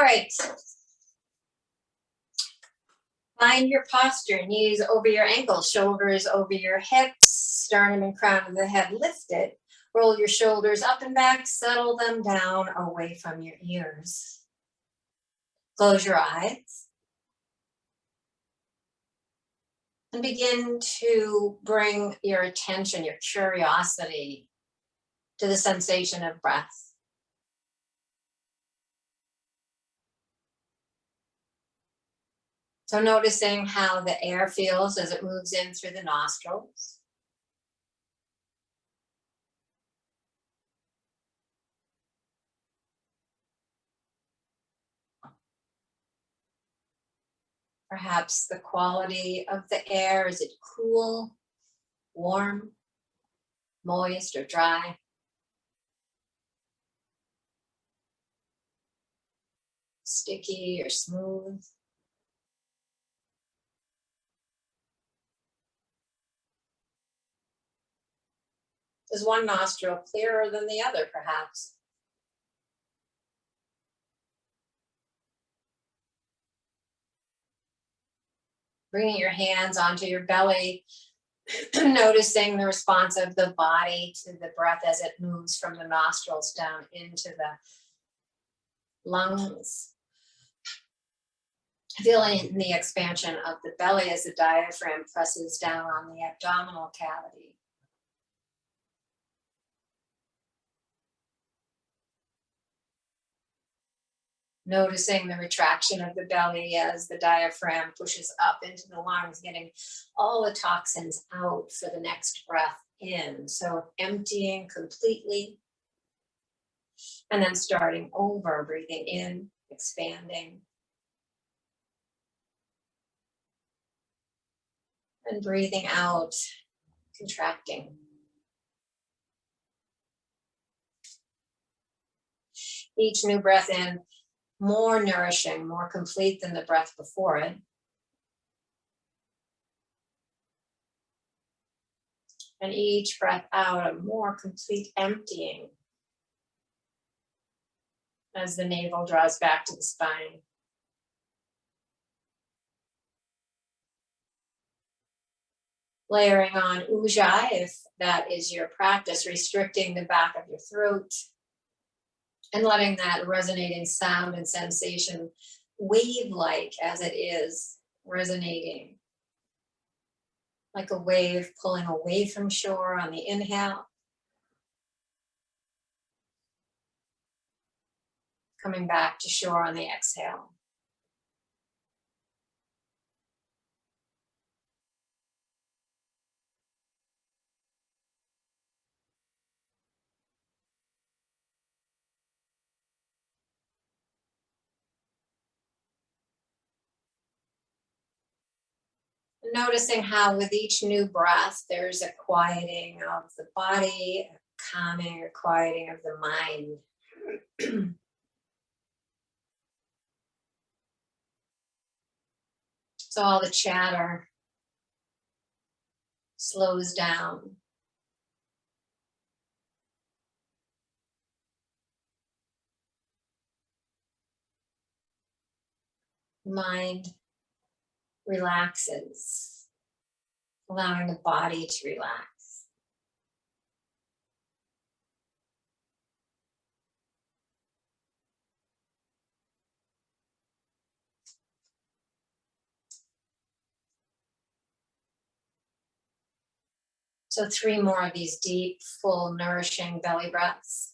right. Find your posture, knees over your ankles, shoulders over your hips, sternum and crown of the head lifted. Roll your shoulders up and back, settle them down away from your ears. Close your eyes. And begin to bring your attention, your curiosity to the sensation of breath. So noticing how the air feels as it moves in through the nostrils. Perhaps the quality of the air, is it cool, warm, moist, or dry? Sticky or smooth? Is one nostril clearer than the other, perhaps? Bringing your hands onto your belly, noticing the response of the body to the breath as it moves from the nostrils down into the lungs. Feeling the expansion of the belly as the diaphragm presses down on the abdominal cavity. Noticing the retraction of the belly as the diaphragm pushes up into the lungs, getting all the toxins out for the next breath in. So emptying completely and then starting over, breathing in, expanding. And breathing out, contracting. Each new breath in, more nourishing, more complete than the breath before it. And each breath out, a more complete emptying as the navel draws back to the spine. Layering on ujjayi, if that is your practice, restricting the back of your throat and letting that resonating sound and sensation wave-like as it is resonating. Like a wave pulling away from shore on the inhale. Coming back to shore on the exhale. Noticing how with each new breath, there's a quieting of the body, a calming or quieting of the mind. So all the chatter slows down. Mind relaxes, allowing the body to relax. So 3 more of these deep, full, nourishing belly breaths.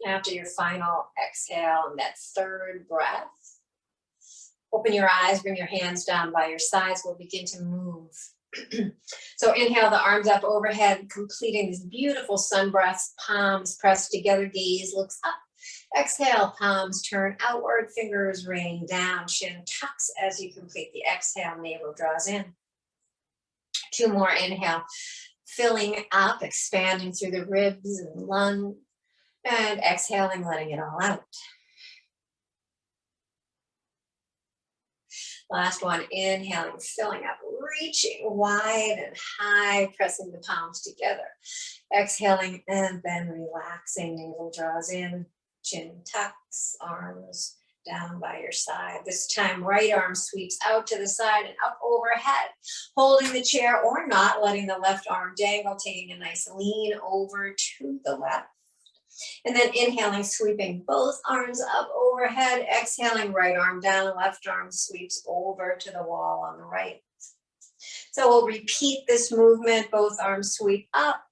After your final exhale and that 3rd breath, open your eyes, bring your hands down by your sides. We'll begin to move. So inhale the arms up overhead, completing this beautiful sun breath. Palms pressed together, gaze looks up. Exhale, palms turn outward, fingers rain down, chin tucks as you complete the exhale, navel draws in. 2 more, inhale. filling up, expanding through the ribs and lung, and exhaling, letting it all out. Last one, inhaling, filling up, reaching wide and high, pressing the palms together. Exhaling and then relaxing, navel draws in, chin tucks, arms down by your side. This time, right arm sweeps out to the side and up overhead, holding the chair or not, letting the left arm dangle, taking a nice lean over to the left. And then inhaling, sweeping both arms up overhead, exhaling, right arm down, left arm sweeps over to the wall on the right. So we'll repeat this movement, both arms sweep up,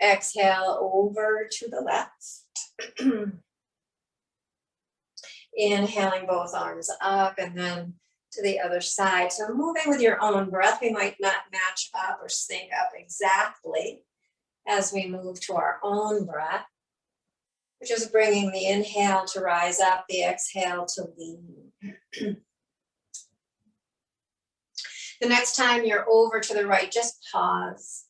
exhale over to the left. Inhaling, both arms up, and then to the other side. So moving with your own breath, we might not match up or sync up exactly as we move to our own breath. We're just bringing the inhale to rise up, the exhale to lean. The next time you're over to the right, just pause.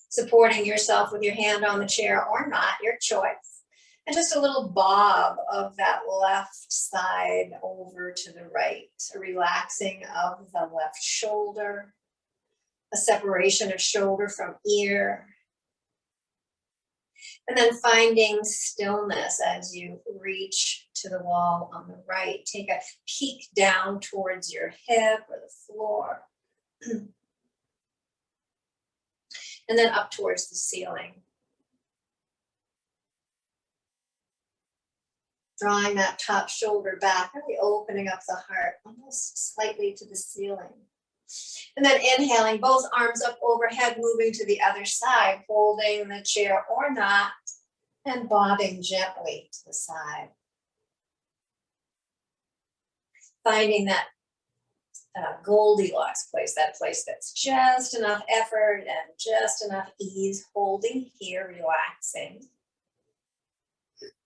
Supporting yourself with your hand on the chair or not, your choice. And just a little bob of that left side over to the right. A relaxing of the left shoulder. A separation of shoulder from ear. And then finding stillness as you reach to the wall on the right. Take a peek down towards your hip or the floor. And then up towards the ceiling. Drawing that top shoulder back, really opening up the heart, almost slightly to the ceiling. And then inhaling, both arms up overhead, moving to the other side, holding the chair or not, and bobbing gently to the side. Finding that Goldilocks place, that place that's just enough effort and just enough ease, holding here, relaxing.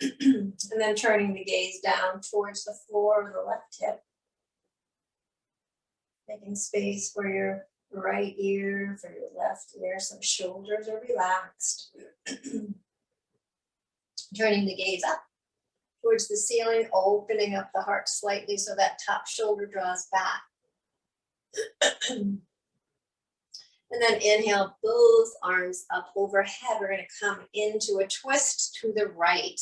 And then turning the gaze down towards the floor of the left hip. Making space for your right ear, for your left ear, so shoulders are relaxed. Turning the gaze up towards the ceiling, opening up the heart slightly so that top shoulder draws back. And then inhale, both arms up overhead. We're going to come into a twist to the right.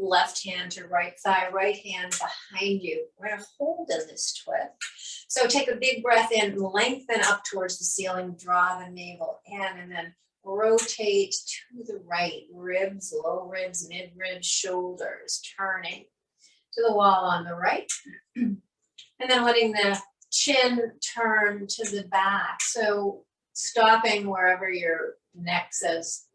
Left hand to right thigh, right hand behind you. We're going to hold in this twist. So take a big breath in, lengthen up towards the ceiling, draw the navel in, and then rotate to the right. Ribs, low ribs, mid ribs, shoulders, turning to the wall on the right. And then letting the chin turn to the back. So stopping wherever your neck says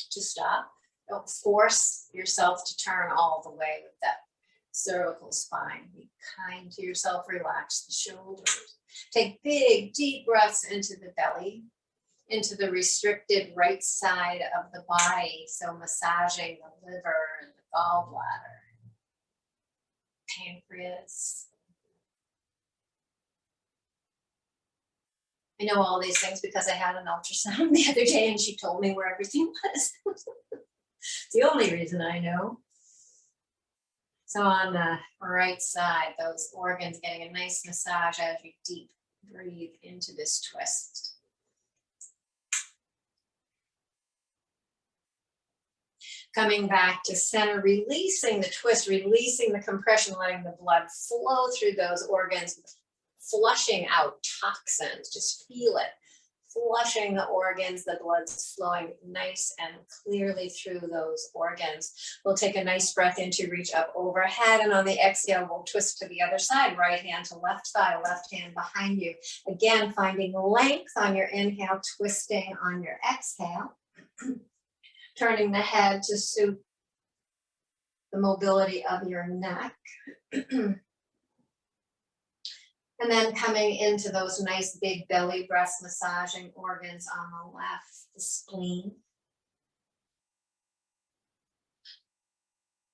to stop. Don't force yourself to turn all the way with that cervical spine. Be kind to yourself, relax the shoulders. Take big, deep breaths into the belly, into the restricted right side of the body. So massaging the liver and the gallbladder, pancreas. I know all these things because I had an ultrasound the other day and she told me where everything was. It's the only reason I know. So on the right side, those organs getting a nice massage as you deep breathe into this twist. Coming back to center, releasing the twist, releasing the compression, letting the blood flow through those organs, flushing out toxins. Just feel it. Flushing the organs, the blood's flowing nice and clearly through those organs. We'll take a nice breath in to reach up overhead, and on the exhale, we'll twist to the other side, right hand to left thigh, left hand behind you. Again, finding length on your inhale, twisting on your exhale. Turning the head to suit the mobility of your neck. And then coming into those nice big belly breaths, massaging organs on the left, the spleen.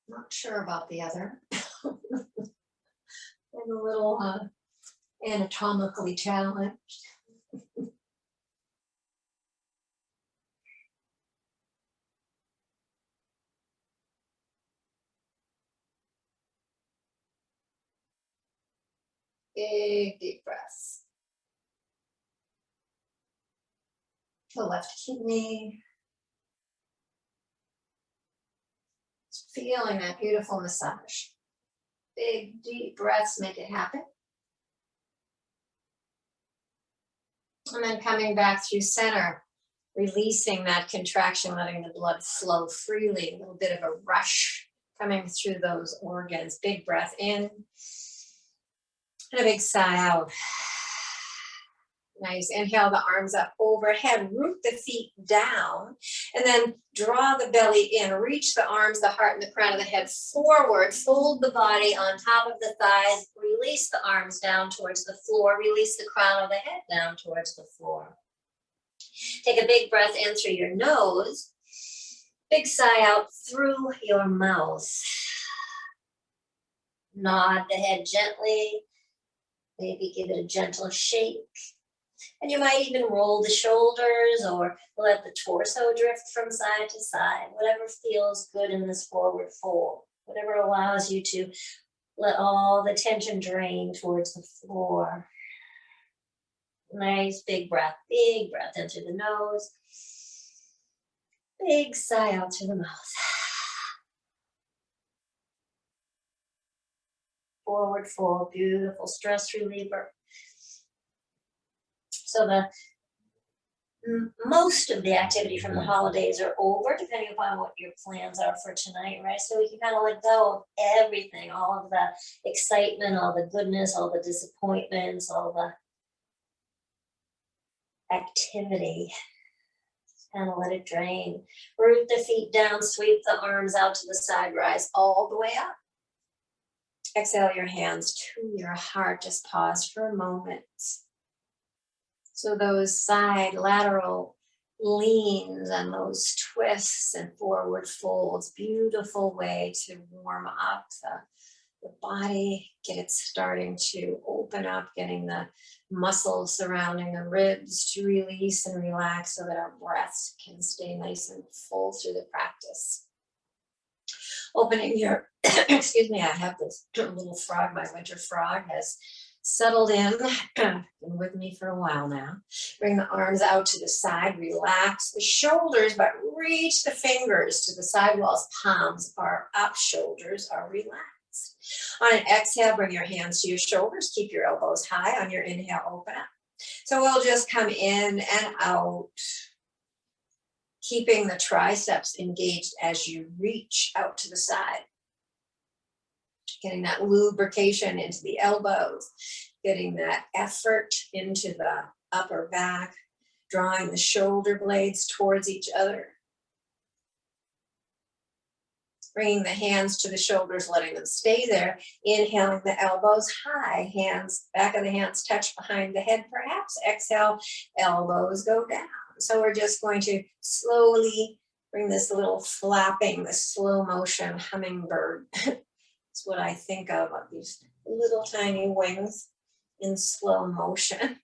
Not sure about the other. I'm a little anatomically challenged. Big, deep breaths. The left kidney. Just feeling that beautiful massage. Big, deep breaths make it happen. And then coming back through center, releasing that contraction, letting the blood flow freely, a little bit of a rush coming through those organs. Big breath in and a big sigh out. Nice. Inhale the arms up overhead, root the feet down, and then draw the belly in. Reach the arms, the heart, and the crown of the head forward. Fold the body on top of the thighs. Release the arms down towards the floor. Release the crown of the head down towards the floor. Take a big breath in through your nose. Big sigh out through your mouth. Nod the head gently. Maybe give it a gentle shake. And you might even roll the shoulders or let the torso drift from side to side. Whatever feels good in this forward fold. Whatever allows you to let all the tension drain towards the floor. Nice big breath in through the nose. Big sigh out through the mouth. Forward fold, beautiful stress reliever. So most of the activity from the holidays are over, depending upon what your plans are for tonight, right? So we can kind of let go of everything, all of the excitement, all the goodness, all the disappointments, all the activity. Just kind of let it drain. Root the feet down, sweep the arms out to the side, rise all the way up. Exhale your hands to your heart. Just pause for a moment. So those side lateral leans and those twists and forward folds, beautiful way to warm up the body, get it starting to open up, getting the muscles surrounding the ribs to release and relax so that our breaths can stay nice and full through the practice. Opening your, excuse me, I have this little frog, my winter frog has settled in, been with me for a while now. Bring the arms out to the side, relax the shoulders, but reach the fingers to the side walls. Palms are up, shoulders are relaxed. On an exhale, bring your hands to your shoulders. Keep your elbows high. On your inhale, open up. So we'll just come in and out, keeping the triceps engaged as you reach out to the side. Getting that lubrication into the elbows, getting that effort into the upper back, drawing the shoulder blades towards each other. Bringing the hands to the shoulders, letting them stay there. Inhaling the elbows high, hands, back of the hands touch behind the head perhaps. Exhale, elbows go down. So we're just going to slowly bring this little flapping, this slow motion hummingbird. It's what I think of these little tiny wings in slow motion.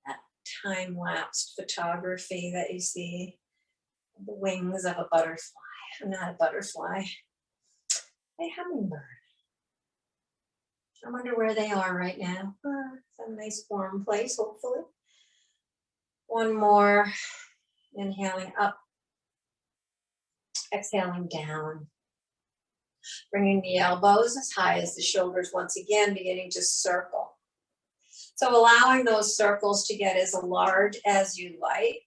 That time-lapsed photography that you see, the wings of a butterfly. I'm not a butterfly, a hummingbird. I wonder where they are right now. It's a nice warm place, hopefully. One more, inhaling up, exhaling down. Bringing the elbows as high as the shoulders, once again, beginning to circle. So allowing those circles to get as large as you like,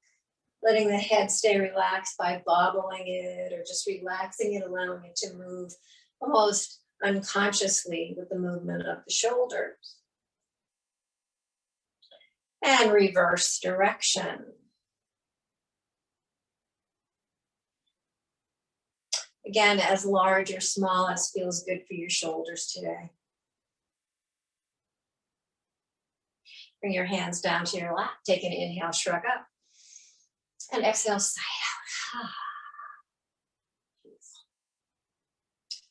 letting the head stay relaxed by bobbling it or just relaxing it, allowing it to move almost unconsciously with the movement of the shoulders. And reverse direction. Again, as large or small as feels good for your shoulders today. Bring your hands down to your lap. Take an inhale, shrug up. And exhale, sigh out.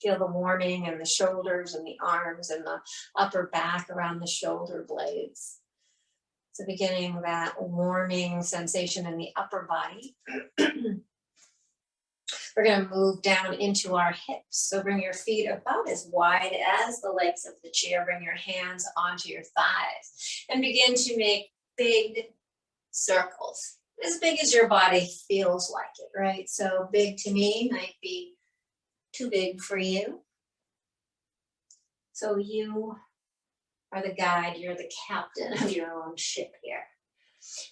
Feel the warming in the shoulders and the arms and the upper back around the shoulder blades. So beginning that warming sensation in the upper body. We're going to move down into our hips. So bring your feet about as wide as the legs of the chair. Bring your hands onto your thighs and begin to make big circles, as big as your body feels like it, right? So big to me might be too big for you. So you are the guide, you're the captain of your own ship here.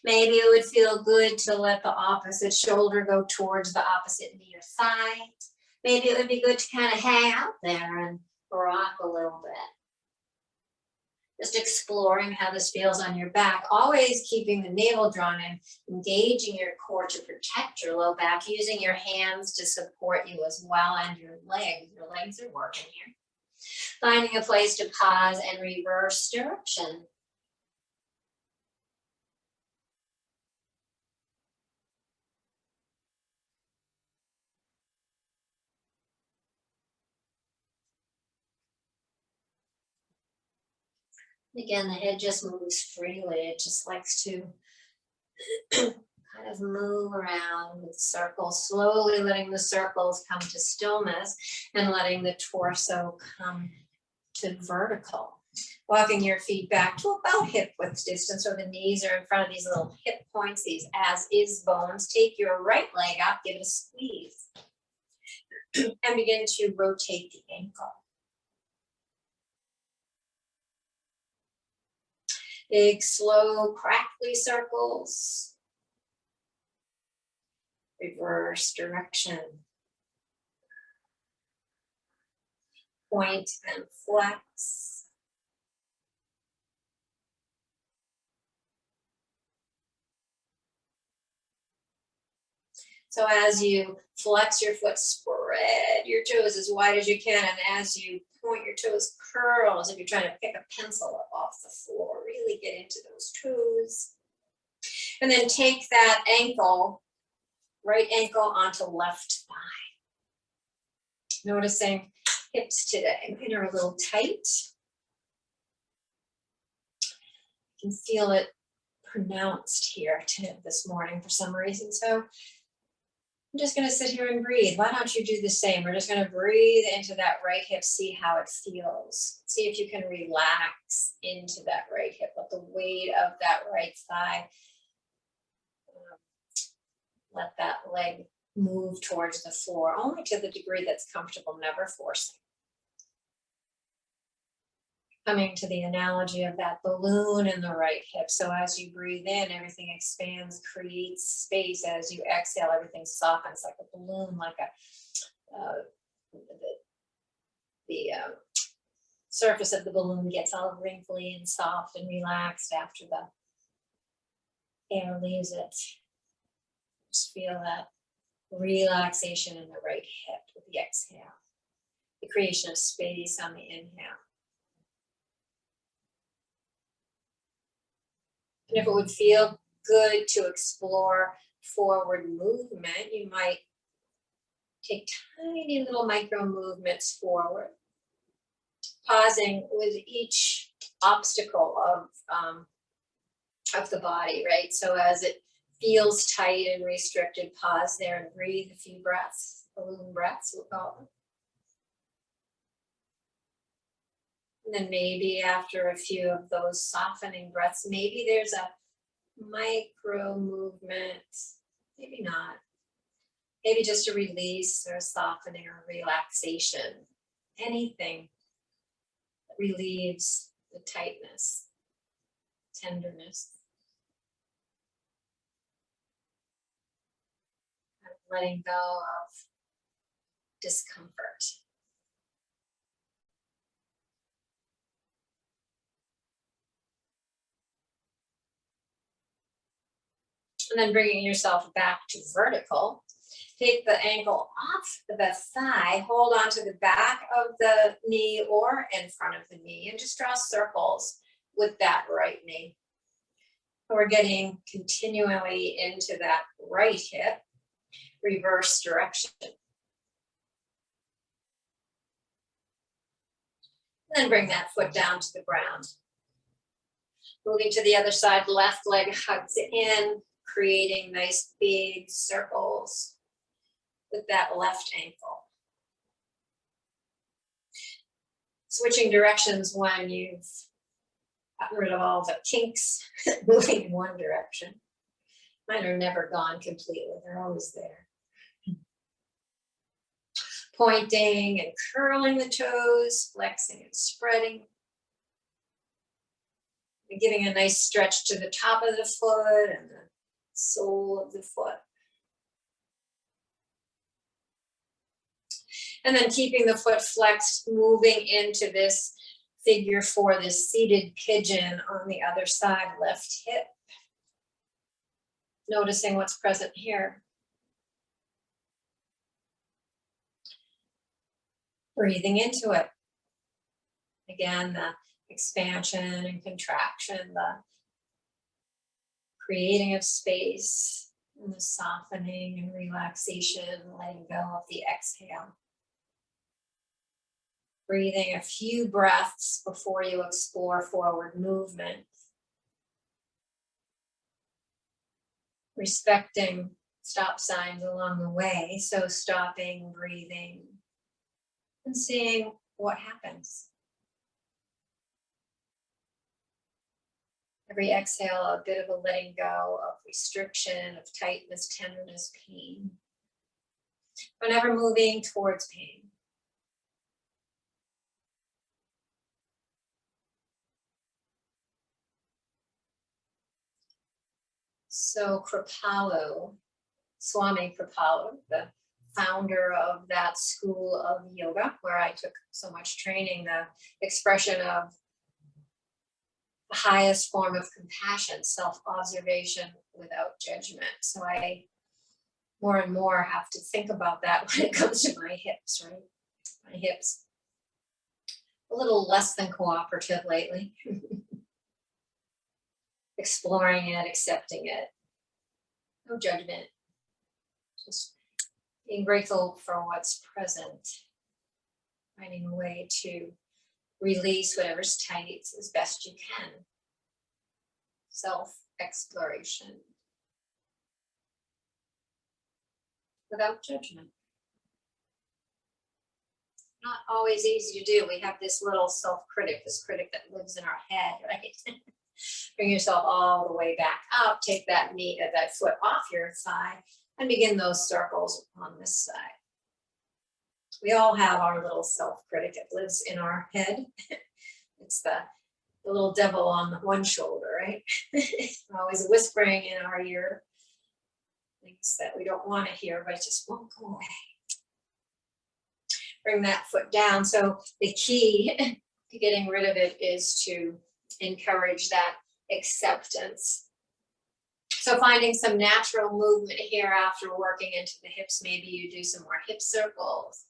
Maybe it would feel good to let the opposite shoulder go towards the opposite knee or thigh. Maybe it would be good to kind of hang out there and rock a little bit. Just exploring how this feels on your back, always keeping the navel drawn in, engaging your core to protect your low back, using your hands to support you as well, and your legs. Your legs are working here. Finding a place to pause and reverse direction. Again, the head just moves freely. It just likes to kind of move around with circles, slowly letting the circles come to stillness and letting the torso come to vertical. Walking your feet back to about hip width distance, so the knees are in front of these little hip points, these as-is bones. Take your right leg up, give it a squeeze, and begin to rotate the ankle. Big, slow, crackly circles. Reverse direction. Point and flex. So as you flex your foot, spread your toes as wide as you can. And as you point your toes, curl as if you're trying to pick a pencil up off the floor. Really get into those toes. And then take that ankle, right ankle onto left thigh. Noticing hips today. Mine are a little tight. You can feel it pronounced here this morning for some reason. So I'm just going to sit here and breathe. Why don't you do the same? We're just going to breathe into that right hip, see how it feels. See if you can relax into that right hip. Let the weight of that right thigh, let that leg move towards the floor, only to the degree that's comfortable, never forcing. Coming to the analogy of that balloon in the right hip. So as you breathe in, everything expands, creates space. As you exhale, everything softens like a balloon, like the surface of the balloon gets all wrinkly and soft and relaxed after the air leaves it. Just feel that relaxation in the right hip with the exhale. The creation of space on the inhale. And if it would feel good to explore forward movement, you might take tiny little micro movements forward, pausing with each obstacle of the body, right? So as it feels tight and restricted, pause there and breathe a few breaths, balloon breaths, we'll call them. And then maybe after a few of those softening breaths, maybe there's a micro movement, maybe not. Maybe just a release or a softening or relaxation. Anything that relieves the tightness, tenderness. Letting go of discomfort. And then bringing yourself back to vertical. Take the ankle off the thigh, hold on to the back of the knee or in front of the knee, and just draw circles with that right knee. We're getting continually into that right hip, reverse direction. And then bring that foot down to the ground. Moving to the other side, left leg hugs in, creating nice big circles with that left ankle. Switching directions when you've gotten rid of all the kinks, moving in one direction. Mine are never gone completely, they're always there. Pointing and curling the toes, flexing and spreading. And giving a nice stretch to the top of the foot and the sole of the foot. And then keeping the foot flexed, moving into this figure 4, this seated pigeon on the other side, left hip. Noticing what's present here. Breathing into it. Again, the expansion and contraction, the creating of space, and the softening and relaxation, letting go of the exhale. Breathing a few breaths before you explore forward movement. Respecting stop signs along the way, so stopping, breathing, and seeing what happens. Every exhale, a bit of a letting go of restriction, of tightness, tenderness, pain. But never moving towards pain. So Kripalu, Swami Kripalu, the founder of that school of yoga where I took so much training, the expression of the highest form of compassion, self-observation without judgment. So I more and more have to think about that when it comes to my hips, right? My hips, a little less than cooperative lately. Exploring it, accepting it. No judgment. Just being grateful for what's present. Finding a way to release whatever's tight as best you can. Self-exploration. Without judgment. Not always easy to do. We have this little self-critic, this critic that lives in our head, right? Bring yourself all the way back up. Take that knee, that foot off your thigh, and begin those circles on this side. We all have our little self-critic that lives in our head. It's the little devil on one shoulder, right? Always whispering in our ear things that we don't want to hear, but it just won't go away. Bring that foot down. So the key to getting rid of it is to encourage that acceptance. So finding some natural movement here after working into the hips. Maybe you do some more hip circles.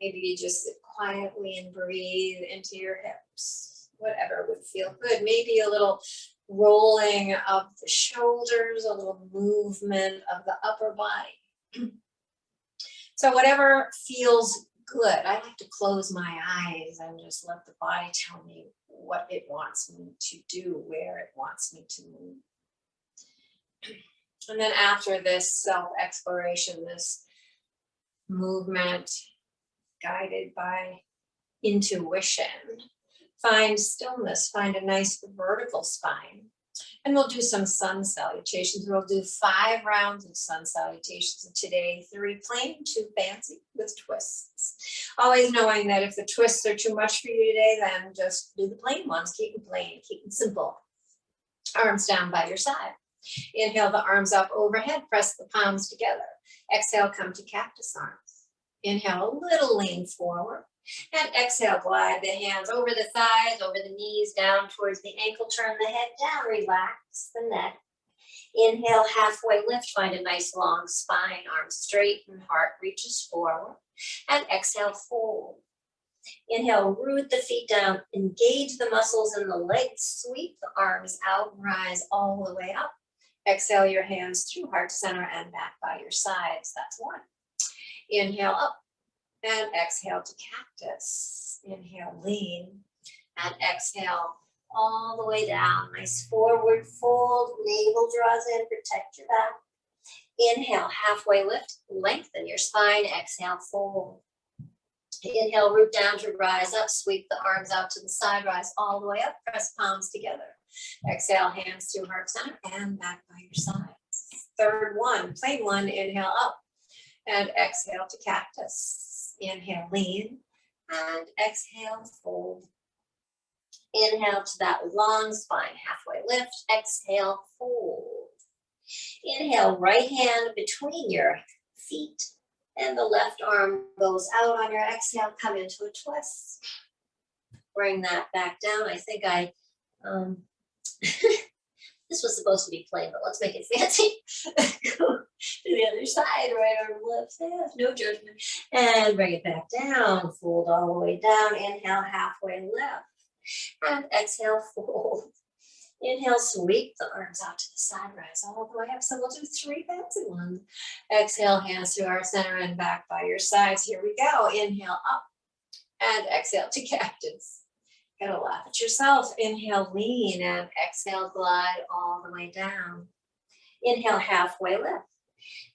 Maybe you just sit quietly and breathe into your hips. Whatever would feel good. Maybe a little rolling of the shoulders, a little movement of the upper body. So whatever feels good. I like to close my eyes and just let the body tell me what it wants me to do, where it wants me to move. And then after this self-exploration, this movement guided by intuition, find stillness, find a nice vertical spine. And we'll do some sun salutations. We'll do 5 rounds of sun salutations today. 3 plain, 2 fancy with twists. Always knowing that if the twists are too much for you today, then just do the plain ones. Keep them plain, keep them simple. Arms down by your side. Inhale the arms up overhead, press the palms together. Exhale, come to cactus arms. Inhale, a little lean forward. And exhale, glide the hands over the thighs, over the knees, down towards the ankle, turn the head down, relax the neck. Inhale, halfway lift, find a nice long spine, arms straight and heart reaches forward. And exhale, fold. Inhale, root the feet down, engage the muscles in the legs, sweep the arms out, rise all the way up. Exhale your hands through heart center and back by your sides. That's 1. Inhale up. And exhale to cactus. Inhale, lean. And exhale all the way down. Nice forward fold. Navel draws in, protect your back. Inhale, halfway lift, lengthen your spine. Exhale, fold. Inhale, root down to rise up, sweep the arms out to the side, rise all the way up, press palms together. Exhale, hands to heart center and back by your sides. Third one, plain one, inhale up and exhale to cactus. Inhale, lean and exhale, fold. Inhale to that long spine, halfway lift, exhale, fold. Inhale, right hand between your feet and the left arm goes out on your exhale. Come into a twist. Bring that back down. I think this was supposed to be plain, but let's make it fancy. Go to the other side, right arm left, no judgment. And bring it back down. Fold all the way down. Inhale, halfway lift. And exhale, fold. Inhale, sweep the arms out to the side, rise all the way up. So we'll do 3 fancy ones. Exhale, hands to our center and back by your sides. Here we go. Inhale up and exhale to cactus. Gotta laugh at yourself. Inhale, lean and exhale, glide all the way down. Inhale, halfway lift.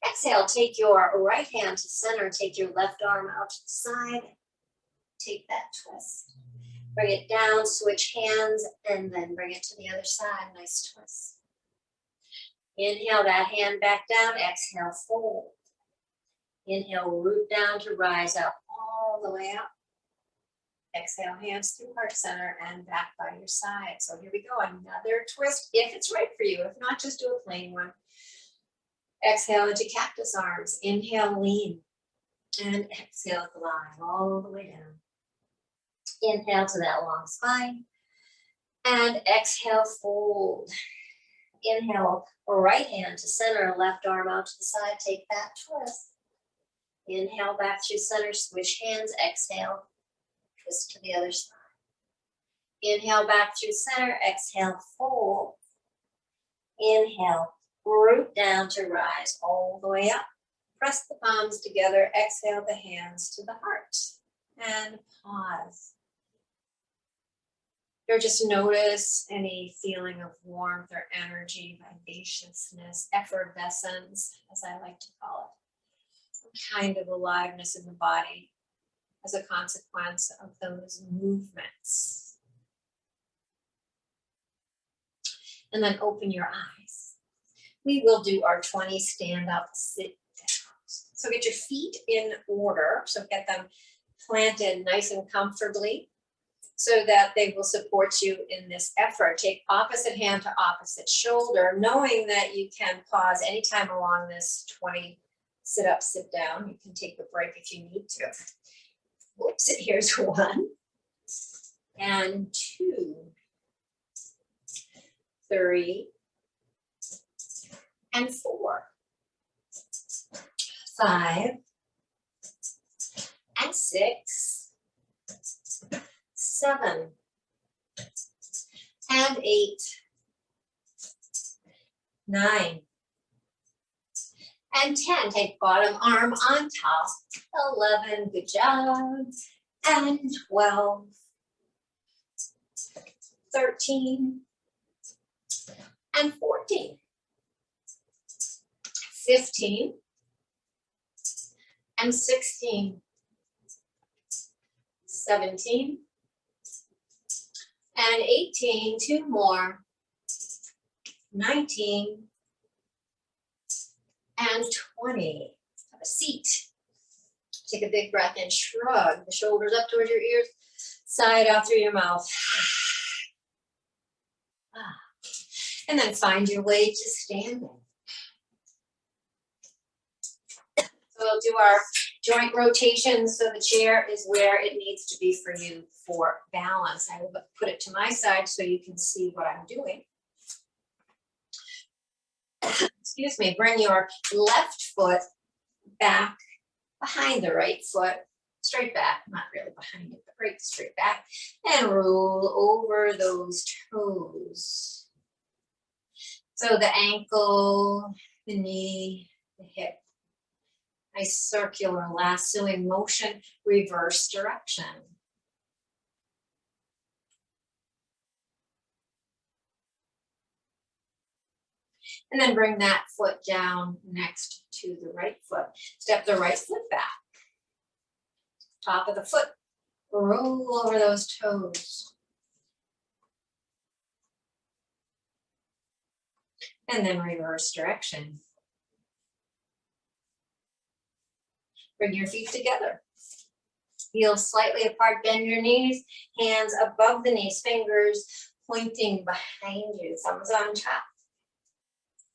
Exhale, take your right hand to center. Take your left arm out to the side. Take that twist. Bring it down, switch hands, and then bring it to the other side. Nice twist. Inhale that hand back down. Exhale, fold. Inhale, root down to rise up all the way up. Exhale, hands through heart center and back by your side. So here we go. Another twist if it's right for you. If not, just do a plain one. Exhale into cactus arms. Inhale, lean. And exhale, glide all the way down. Inhale to that long spine and exhale, fold. Inhale, right hand to center, left arm out to the side, take that twist. Inhale back through center, switch hands, exhale, twist to the other side. Inhale back through center, exhale, fold. Inhale, root down to rise all the way up. Press the palms together, exhale the hands to the heart and pause. Or just notice any feeling of warmth or energy, vivaciousness, effervescence, as I like to call it. Some kind of aliveness in the body as a consequence of those movements. And then open your eyes. We will do our 20 stand up, sit down. So get your feet in order. So get them planted nice and comfortably, so that they will support you in this effort. Take opposite hand to opposite shoulder, knowing that you can pause anytime along this 20 sit up, sit down. You can take a break if you need to. Whoops, here's 1 and 2, 3 and 4, 5 and 6, 7 and 8, 9 and 10. Take bottom arm on top. 11, good job. And 12, 13 and 14, 15 and 16, 17 and 18, 2 more, 19 and 20. Have a seat. Take a big breath and shrug the shoulders up towards your ears, side out through your mouth. And then find your way to standing. So we'll do our joint rotation, so the chair is where it needs to be for you for balance. I will put it to my side so you can see what I'm doing. Excuse me, bring your left foot back behind the right foot, straight back, not really behind it, but right straight back, and roll over those toes. So the ankle, the knee, the hip. Nice circular lassoing motion, reverse direction. And then bring that foot down next to the right foot. Step the right foot back. Top of the foot. Roll over those toes. And then reverse direction. Bring your feet together. Heels slightly apart, bend your knees, hands above the knees, fingers pointing behind you, thumbs on top.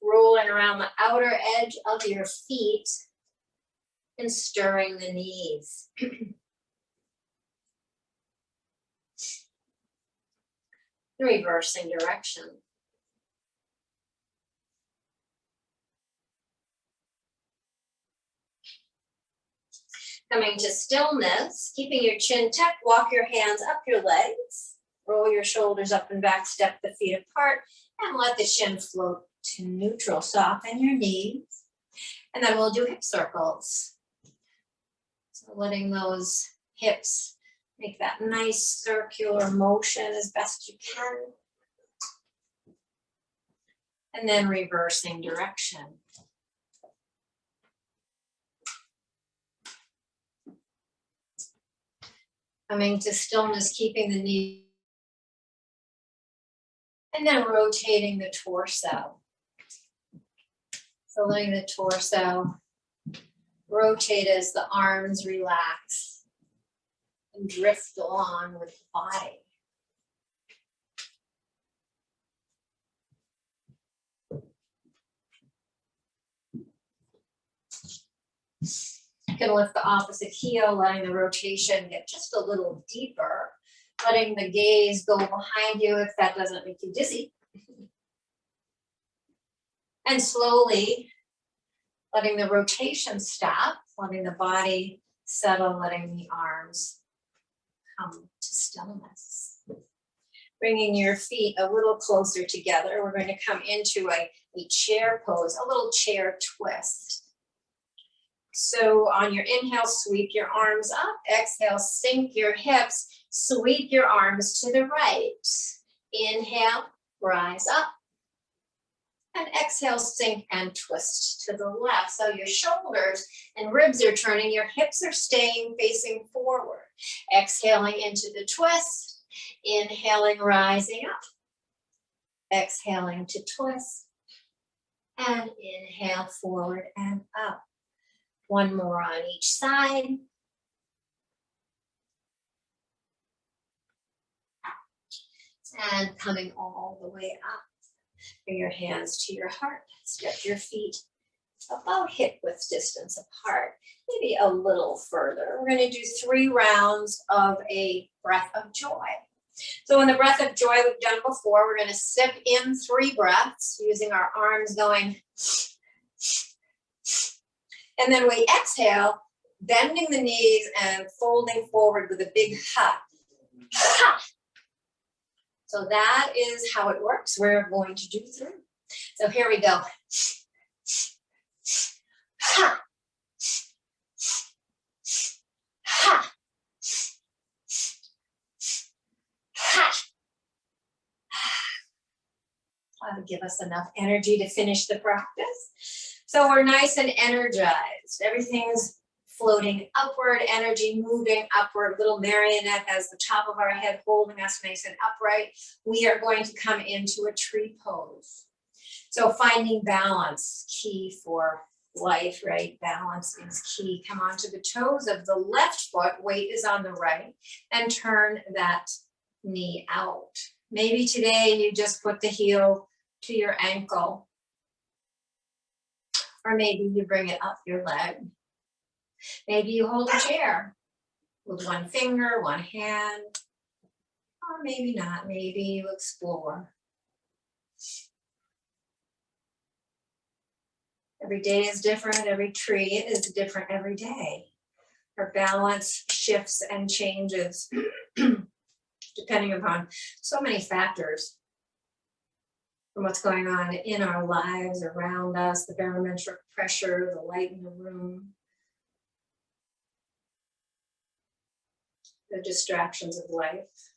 Rolling around the outer edge of your feet and stirring the knees. Reversing direction. Coming to stillness, keeping your chin tucked, walk your hands up your legs, roll your shoulders up and back, step the feet apart, and let the chin float to neutral. Soften your knees, and then we'll do hip circles. So letting those hips make that nice circular motion as best you can. And then reversing direction. Coming to stillness, keeping the knee. And then rotating the torso. So letting the torso rotate as the arms relax and drift along with the body. You can lift the opposite heel, letting the rotation get just a little deeper, letting the gaze go behind you if that doesn't make you dizzy. And slowly letting the rotation stop, letting the body settle, letting the arms come to stillness. Bringing your feet a little closer together. We're going to come into a chair pose, a little chair twist. So on your inhale, sweep your arms up. Exhale, sink your hips. Sweep your arms to the right. Inhale, rise up. And exhale, sink and twist to the left. So your shoulders and ribs are turning. Your hips are staying facing forward. Exhaling into the twist. Inhaling, rising up. Exhaling to twist. And inhale, forward and up. One more on each side. And coming all the way up. Bring your hands to your heart. Step your feet about hip width distance apart. Maybe a little further. We're going to do 3 rounds of a breath of joy. So in the breath of joy we've done before, we're going to sip in 3 breaths using our arms going. And then we exhale, bending the knees and folding forward with a big ha. Ha. So that is how it works. We're going to do 3. So here we go. Ha. Ha. Ha. That'll give us enough energy to finish the practice. So we're nice and energized. Everything's floating upward, energy moving upward. Little marionette has the top of our head holding us nice and upright. We are going to come into a tree pose. So finding balance, key for life, right? Balance is key. Come onto the toes of the left foot, weight is on the right, and turn that knee out. Maybe today you just put the heel to your ankle. Or maybe you bring it up your leg. Maybe you hold a chair with 1 finger, 1 hand, or maybe not. Maybe you explore. Every day is different. Every tree is different every day. Our balance shifts and changes depending upon so many factors. From what's going on in our lives, around us, the barometric pressure, the light in the room, the distractions of life.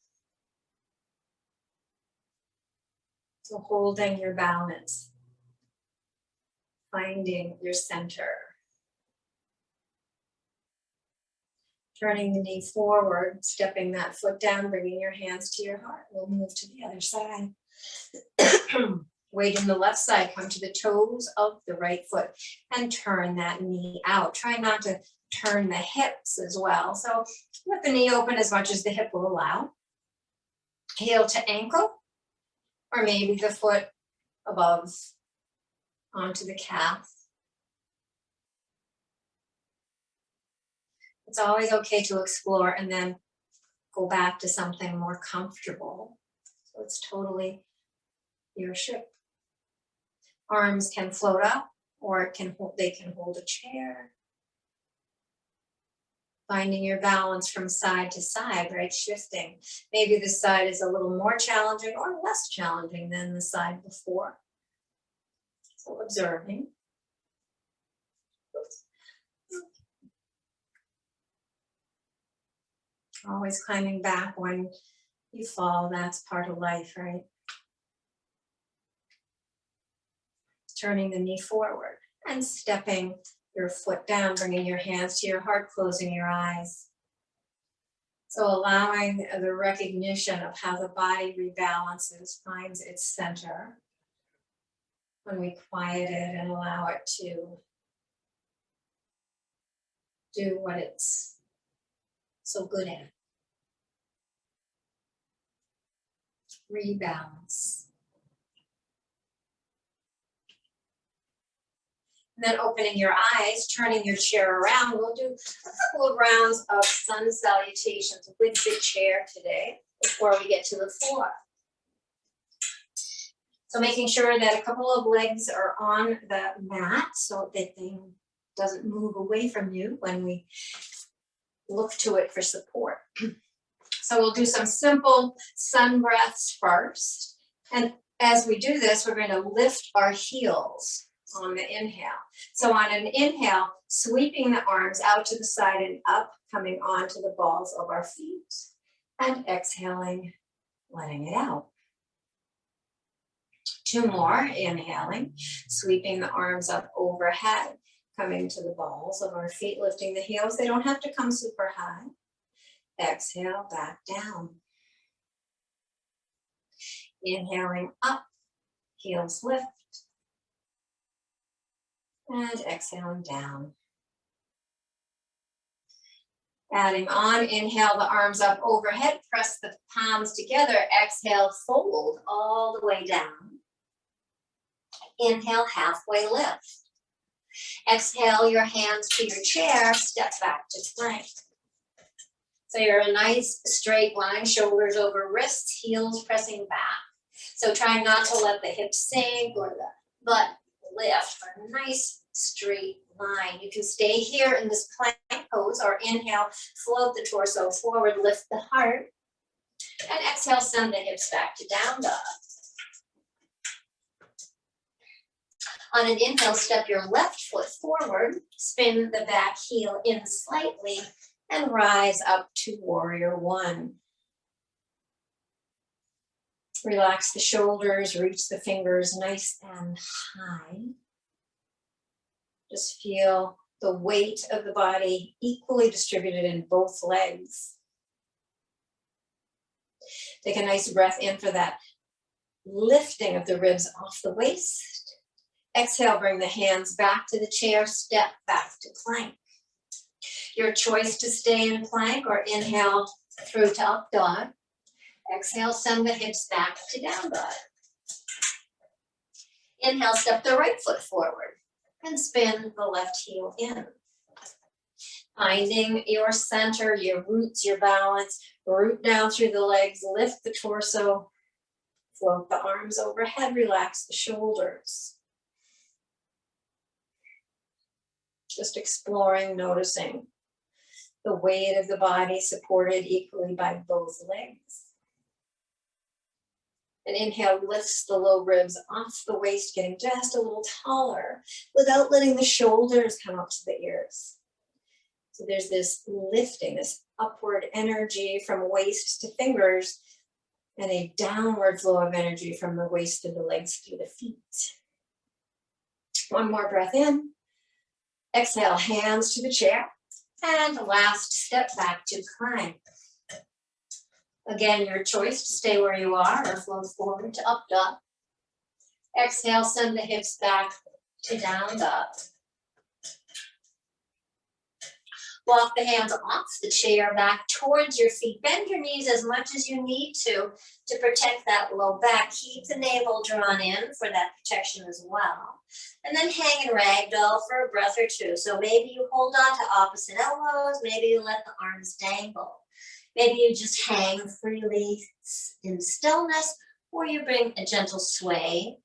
So holding your balance. finding your center. Turning the knee forward, stepping that foot down, bringing your hands to your heart. We'll move to the other side. Weight in the left side, come to the toes of the right foot and turn that knee out. Try not to turn the hips as well. So let the knee open as much as the hip will allow. Heel to ankle, or maybe the foot above onto the calf. It's always okay to explore and then go back to something more comfortable. So it's totally your ship. Arms can float up, or they can hold a chair. Finding your balance from side to side, right? Shifting. Maybe this side is a little more challenging or less challenging than the side before. So observing. Always climbing back when you fall. That's part of life, right? Turning the knee forward and stepping your foot down, bringing your hands to your heart, closing your eyes. So allowing the recognition of how the body rebalances, finds its center when we quiet it and allow it to do what it's so good at. Rebalance. And then opening your eyes, turning your chair around. We'll do a couple of rounds of Sun Salutations with the chair today before we get to the floor. So making sure that a couple of legs are on the mat so that thing doesn't move away from you when we look to it for support. So we'll do some simple sun breaths first. And as we do this, we're going to lift our heels on the inhale. So on an inhale, sweeping the arms out to the side and up, coming onto the balls of our feet. And exhaling, letting it out. 2 more, inhaling, sweeping the arms up overhead, coming to the balls of our feet, lifting the heels. They don't have to come super high. Exhale, back down. Inhaling up, heels lift. And exhaling down. Adding on, inhale the arms up overhead, press the palms together, exhale, fold all the way down. Inhale, halfway lift. Exhale your hands to your chair, step back to plank. So you're a nice straight line, shoulders over wrists, heels pressing back. So try not to let the hips sink or the butt lift, for a nice straight line. You can stay here in this plank pose, or inhale, float the torso forward, lift the heart, and exhale, send the hips back to down dog. On an inhale, step your left foot forward, spin the back heel in slightly, and rise up to warrior one. Relax the shoulders, reach the fingers nice and high. Just feel the weight of the body equally distributed in both legs. Take a nice breath in for that lifting of the ribs off the waist. Exhale, bring the hands back to the chair, step back to plank. Your choice to stay in plank or inhale through to up dog. Exhale, send the hips back to down dog. Inhale, step the right foot forward and spin the left heel in. Finding your center, your roots, your balance. Root down through the legs, lift the torso, float the arms overhead, relax the shoulders. Just exploring, noticing the weight of the body supported equally by both legs. And inhale lifts the low ribs off the waist, getting just a little taller without letting the shoulders come up to the ears. So there's this lifting, this upward energy from waist to fingers, and a downward flow of energy from the waist to the legs through the feet. One more breath in. Exhale, hands to the chair. And last step back to plank. Again, your choice to stay where you are or float forward to up dog. Exhale, send the hips back to down dog. Walk the hands off the chair back towards your feet. Bend your knees as much as you need to protect that low back. Keep the navel drawn in for that protection as well. And then hang and ragdoll for a breath or two. So maybe you hold on to opposite elbows. Maybe you let the arms dangle. Maybe you just hang freely in stillness, or you bring a gentle sway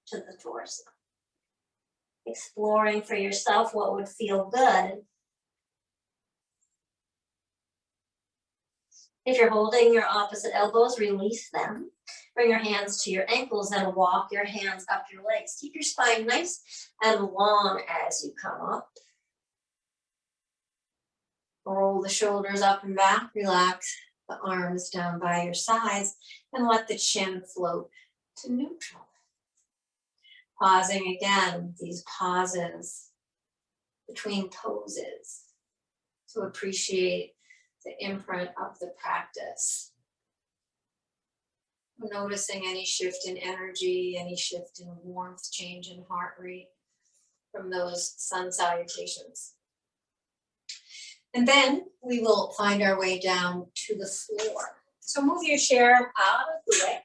to the torso. Exploring for yourself what would feel good. If you're holding your opposite elbows, release them. Bring your hands to your ankles and walk your hands up your legs. Keep your spine nice and long as you come up. Roll the shoulders up and back. Relax the arms down by your sides and let the chin float to neutral. Pausing again, these pauses between poses to appreciate the imprint of the practice. Noticing any shift in energy, any shift in warmth, change in heart rate from those sun salutations. And then we will find our way down to the floor. So move your chair out of the way.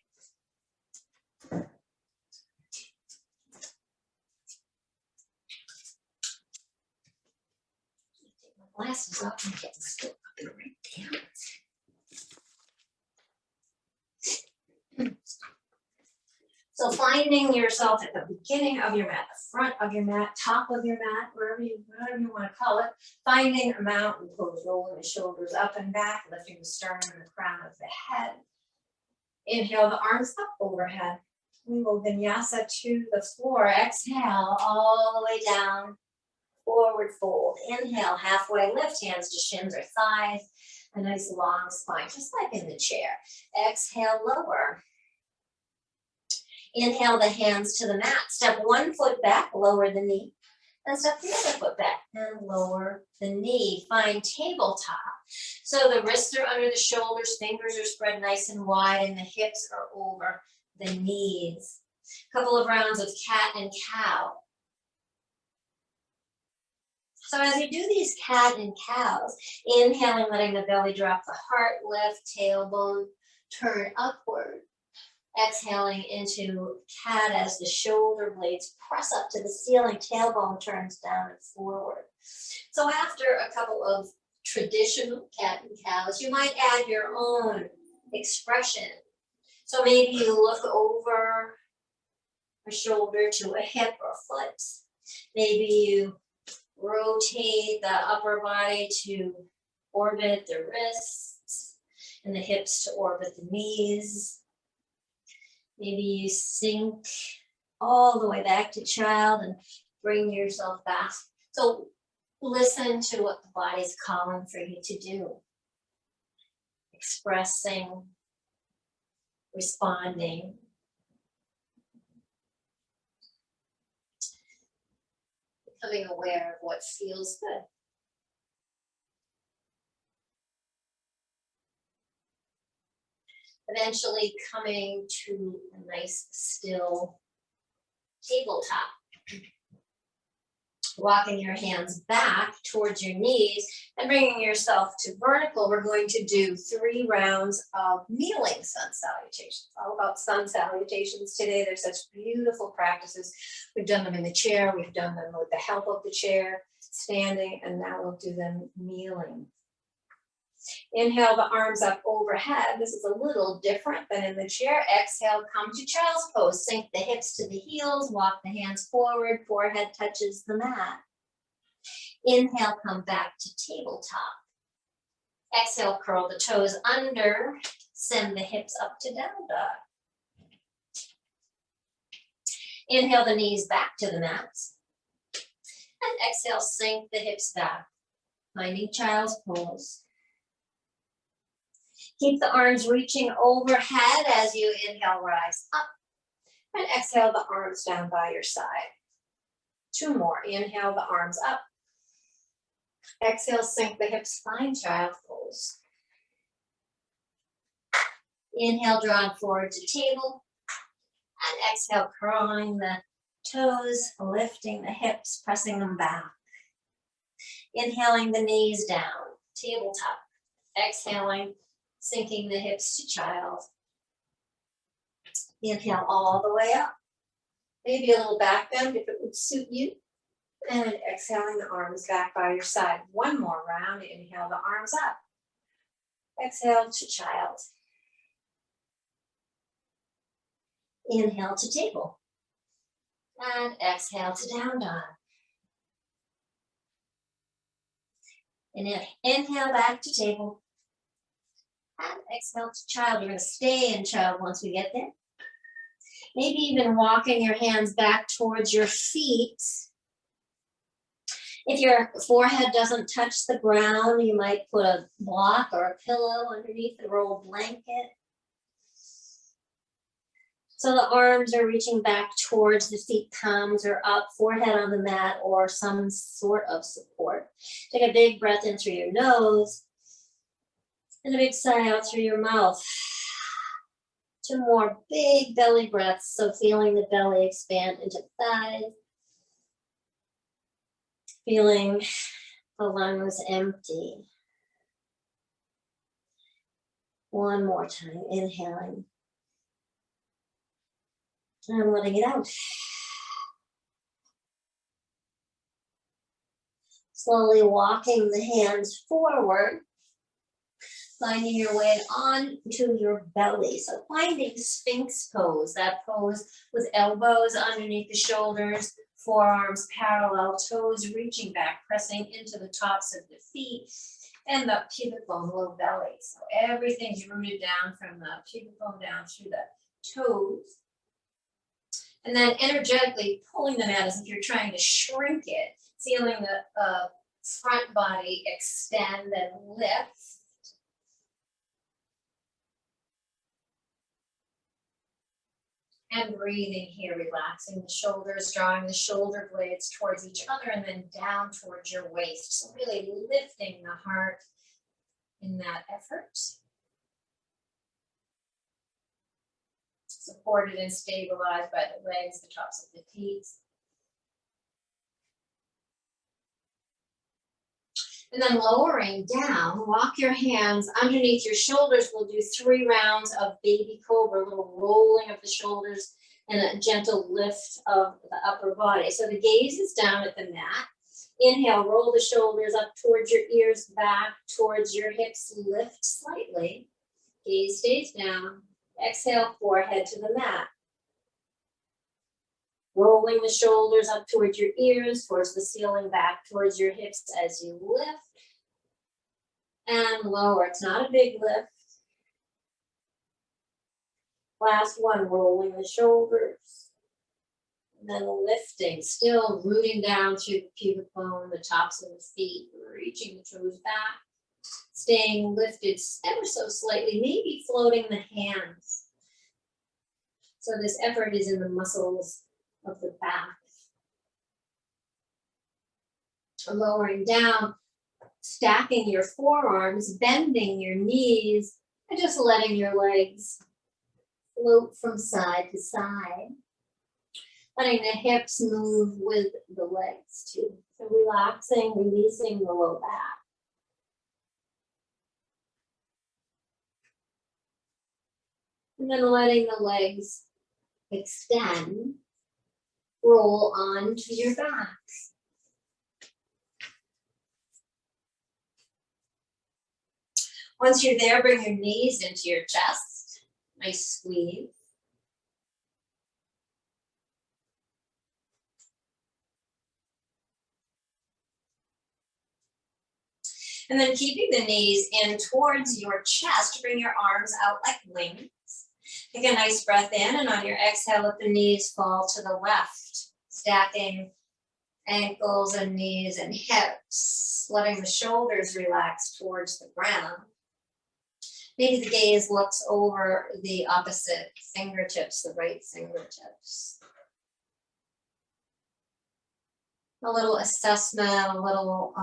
Take my glasses off and get still up and right down. So finding yourself at the beginning of your mat, the front of your mat, top of your mat, whatever you want to call it, finding a mountain pose, rolling the shoulders up and back, lifting the sternum and the crown of the head. Inhale the arms up overhead. We will vinyasa to the floor. Exhale all the way down, forward fold. Inhale, halfway lift, hands to shins or thighs. A nice long spine, just like in the chair. Exhale, lower. Inhale the hands to the mat. Step one foot back, lower the knee. Then step the other foot back and lower the knee. Find tabletop. So the wrists are under the shoulders, fingers are spread nice and wide, and the hips are over the knees. A couple of rounds of cat and cow. So as you do these cat and cows, inhaling, letting the belly drop, the heart lift, tailbone turn upward. Exhaling into cat as the shoulder blades press up to the ceiling, tailbone turns down and forward. So after a couple of traditional cat and cows, you might add your own expression. So maybe you look over a shoulder to a hip or foot. Maybe you rotate the upper body to orbit the wrists and the hips to orbit the knees. Maybe you sink all the way back to child and bring yourself back. So listen to what the body's calling for you to do. Expressing, responding. Becoming aware of what feels good. Eventually coming to a nice still tabletop. Walking your hands back towards your knees and bringing yourself to vertical. We're going to do 3 rounds of kneeling sun salutations. All about sun salutations today. They're such beautiful practices. We've done them in the chair. We've done them with the help of the chair, standing, and now we'll do them kneeling. Inhale the arms up overhead. This is a little different than in the chair. Exhale, come to child's pose. Sink the hips to the heels. Walk the hands forward. Forehead touches the mat. Inhale, come back to tabletop. Exhale, curl the toes under. Send the hips up to down dog. Inhale the knees back to the mat. And exhale, sink the hips back. Finding child's pose. Keep the arms reaching overhead as you inhale, rise up. And exhale the arms down by your side. 2 more. Inhale the arms up. Exhale, sink the hips, find child pose. Inhale, draw forward to table. And exhale, curling the toes, lifting the hips, pressing them back. Inhaling the knees down, tabletop. Exhaling, sinking the hips to child. Inhale all the way up. Maybe a little back bend if it would suit you. And exhaling the arms back by your side. 1 more round. Inhale the arms up. Exhale to child. Inhale to table. And exhale to down dog. Inhale back to table. And exhale to child. You're going to stay in child once we get there. Maybe even walking your hands back towards your feet. If your forehead doesn't touch the ground, you might put a block or a pillow underneath the rolled blanket. So the arms are reaching back towards the feet, palms are up, forehead on the mat or some sort of support. Take a big breath in through your nose and a big sigh out through your mouth. 2 more big belly breaths, so feeling the belly expand into the thighs. Feeling the lungs empty. 1 more time, inhaling. And letting it out. Slowly walking the hands forward. Finding your way onto your belly. So finding Sphinx pose, that pose with elbows underneath the shoulders, forearms parallel, toes reaching back, pressing into the tops of the feet and the pubic bone, low belly. So everything's rooted down from the pubic bone down through the toes. And then energetically pulling them out as if you're trying to shrink it, feeling the front body extend and lift. And breathing here, relaxing the shoulders, drawing the shoulder blades towards each other and then down towards your waist. So really lifting the heart in that effort. Supported and stabilized by the legs, the tops of the feet. And then lowering down, walk your hands underneath your shoulders. We'll do 3 rounds of baby cobra, a little rolling of the shoulders and a gentle lift of the upper body. So the gaze is down at the mat. Inhale, roll the shoulders up towards your ears, back towards your hips, lift slightly. Gaze stays down. Exhale, forehead to the mat. Rolling the shoulders up towards your ears, towards the ceiling, back towards your hips as you lift. And lower. It's not a big lift. Last one, rolling the shoulders. And then lifting, still rooting down through the pubic bone, the tops of the feet, reaching the toes back. Staying lifted ever so slightly, maybe floating the hands. So this effort is in the muscles of the back. Lowering down, stacking your forearms, bending your knees, and just letting your legs float from side to side. Letting the hips move with the legs too. So relaxing, releasing the low back. And then letting the legs extend, roll onto your back. Once you're there, bring your knees into your chest. Nice squeeze. And then keeping the knees in towards your chest, bring your arms out like wings. Take a nice breath in, and on your exhale, let the knees fall to the left, stacking ankles and knees and hips, letting the shoulders relax towards the ground. Maybe the gaze looks over the opposite fingertips, the right fingertips. a little assessment, a little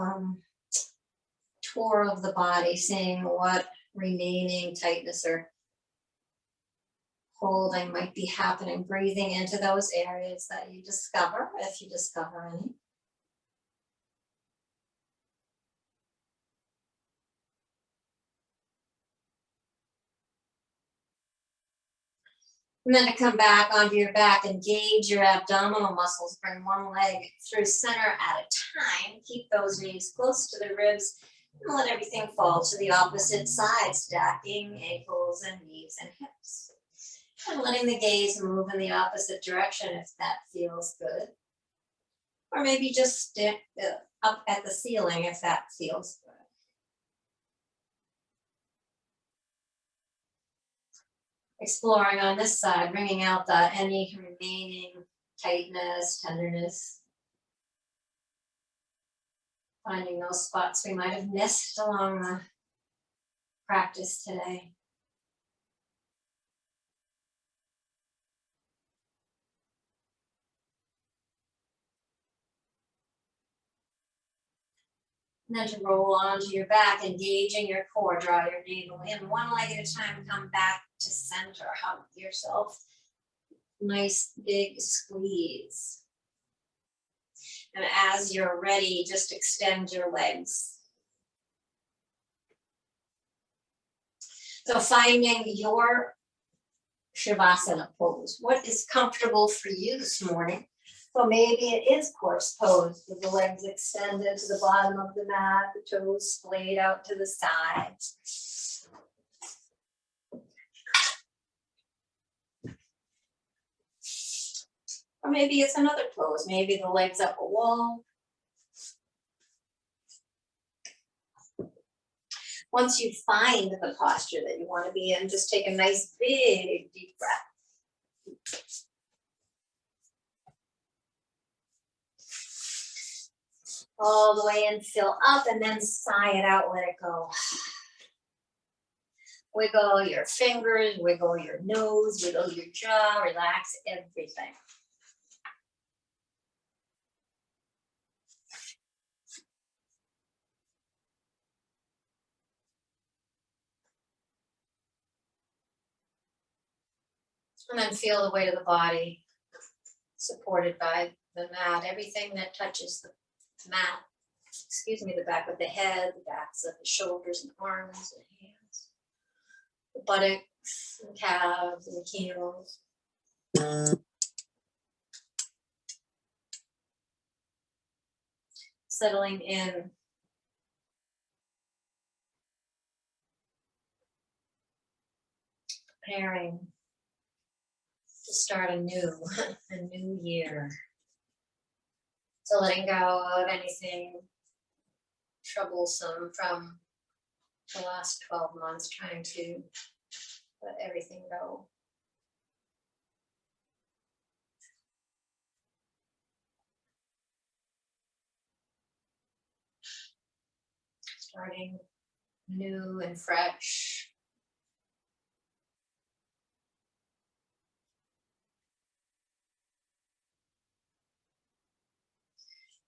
tour of the body, seeing what remaining tightness or holding might be happening, breathing into those areas that you discover, if you discover any. And then to come back onto your back, engage your abdominal muscles, bring one leg through center at a time, keep those knees close to the ribs, and let everything fall to the opposite side, stacking ankles and knees and hips. And letting the gaze move in the opposite direction if that feels good. Or maybe just stick up at the ceiling if that feels good. Exploring on this side, bringing out any remaining tightness, tenderness. Finding those spots we might have missed along the practice today. And then to roll onto your back, engaging your core, draw your navel in, one leg at a time, come back to center, hug yourself. Nice big squeeze. And as you're ready, just extend your legs. So finding your Shavasana pose. What is comfortable for you this morning? So maybe it is horse pose with the legs extended to the bottom of the mat, the toes splayed out to the sides. Or maybe it's another pose, maybe the legs up a wall. Once you find the posture that you want to be in, just take a nice big deep breath. All the way in, fill up, and then sigh it out, let it go. Wiggle your fingers, wiggle your nose, wiggle your jaw, relax everything. And then feel the weight of the body supported by the mat, everything that touches the mat, the back of the head, the backs of the shoulders and arms and hands, the buttocks and calves and heels. Settling in. Preparing to start a new year. So letting go of anything troublesome from the last 12 months, trying to let everything go. Starting new and fresh.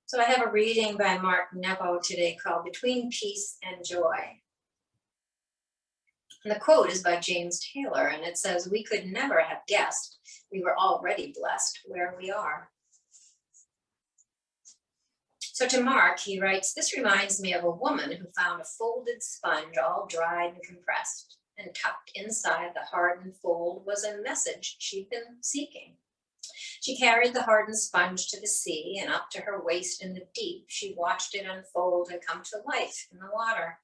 So I have a reading by Mark Nepo today called Between Peace and Joy. And the quote is by James Taylor, and it says, "We could never have guessed we were already blessed where we are." So to Mark, he writes, "This reminds me of a woman who found a folded sponge all dried and compressed, and tucked inside the hardened fold was a message she'd been seeking. She carried the hardened sponge to the sea, and up to her waist in the deep, she watched it unfold and come to life in the water.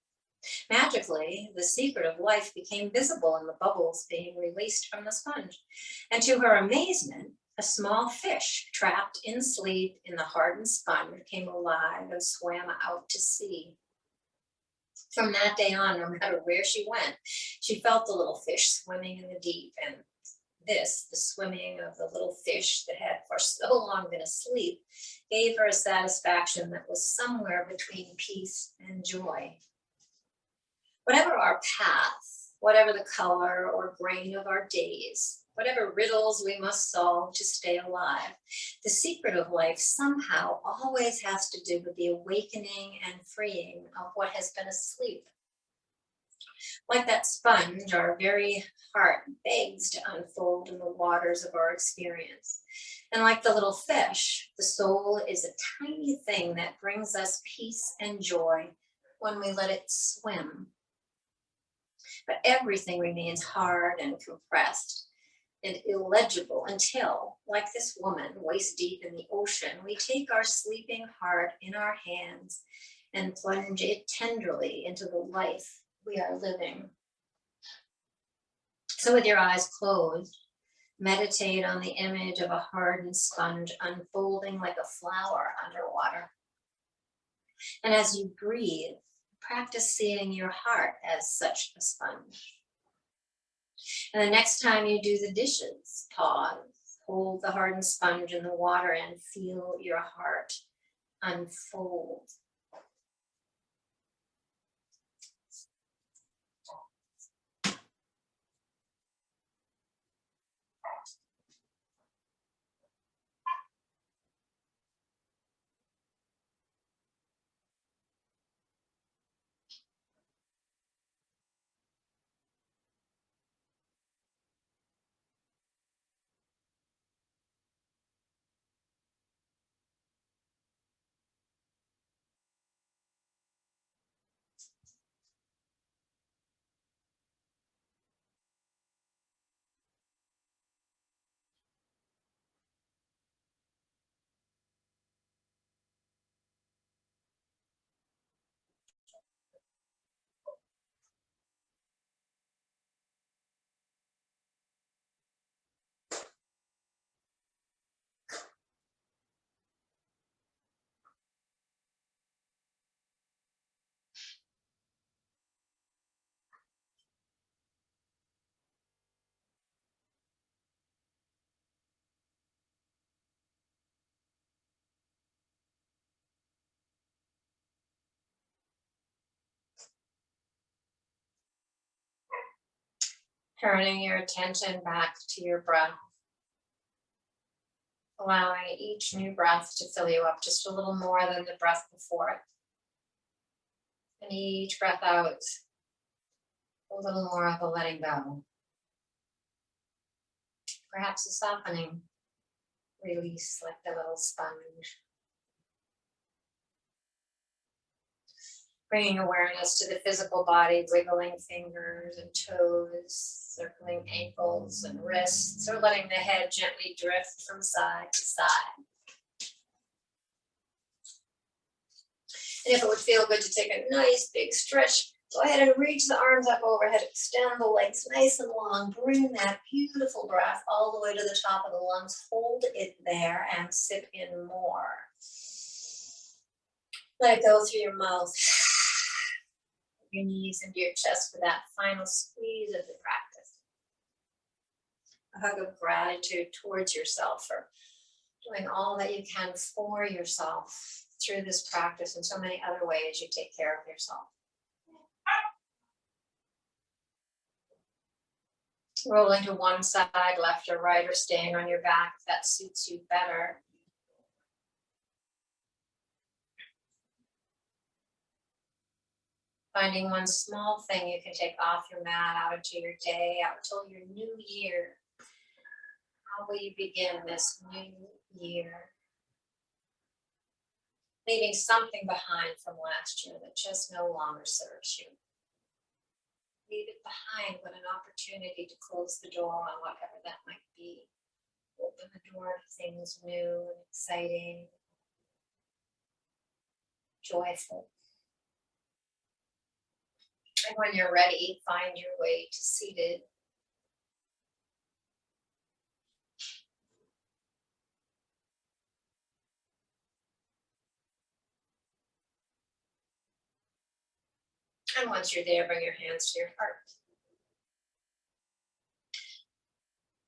Magically, the secret of life became visible in the bubbles being released from the sponge. And to her amazement, a small fish trapped in sleep in the hardened sponge came alive and swam out to sea. From that day on, no matter where she went, she felt the little fish swimming in the deep, and this, the swimming of the little fish that had for so long been asleep, gave her a satisfaction that was somewhere between peace and joy. Whatever our path, whatever the color or grain of our days, whatever riddles we must solve to stay alive. The secret of life somehow always has to do with the awakening and freeing of what has been asleep. Like that sponge, our very heart begs to unfold in the waters of our experience. And like the little fish, the soul is a tiny thing that brings us peace and joy when we let it swim. But everything remains hard and compressed and illegible until, like this woman waist deep in the ocean, we take our sleeping heart in our hands and plunge it tenderly into the life we are living. So with your eyes closed, meditate on the image of a hardened sponge unfolding like a flower underwater. And as you breathe, practice seeing your heart as such a sponge. And the next time you do the dishes, pause, hold the hardened sponge in the water and feel your heart unfold. Turning your attention back to your breath, allowing each new breath to fill you up just a little more than the breath before it. And each breath out, a little more of a letting go. Perhaps a softening release like the little sponge. Bringing awareness to the physical body, wiggling fingers and toes, circling ankles and wrists, or letting the head gently drift from side to side. And if it would feel good to take a nice big stretch, go ahead and reach the arms up overhead, extend the legs nice and long, bring that beautiful breath all the way to the top of the lungs, hold it there and sip in more. Let it go through your mouth, your knees into your chest for that final squeeze of the practice. A hug of gratitude towards yourself for doing all that you can for yourself through this practice and so many other ways you take care of yourself. Rolling to one side, left or right, or staying on your back if that suits you better. Finding one small thing you can take off your mat out into your day, out until your new year. How will you begin this new year? Leaving something behind from last year that just no longer serves you. Leave it behind with an opportunity to close the door on whatever that might be. Open the door to things new and exciting, joyful. And when you're ready, find your way to seated. And once you're there, bring your hands to your heart.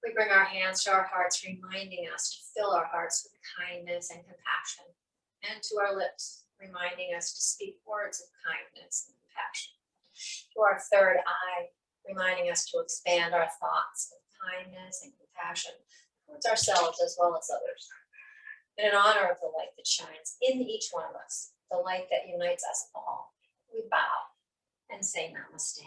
We bring our hands to our hearts, reminding us to fill our hearts with kindness and compassion, and to our lips, reminding us to speak words of kindness and compassion. To our third eye, reminding us to expand our thoughts of kindness and compassion towards ourselves as well as others. And in honor of the light that shines in each one of us, the light that unites us all, we bow and say namaste.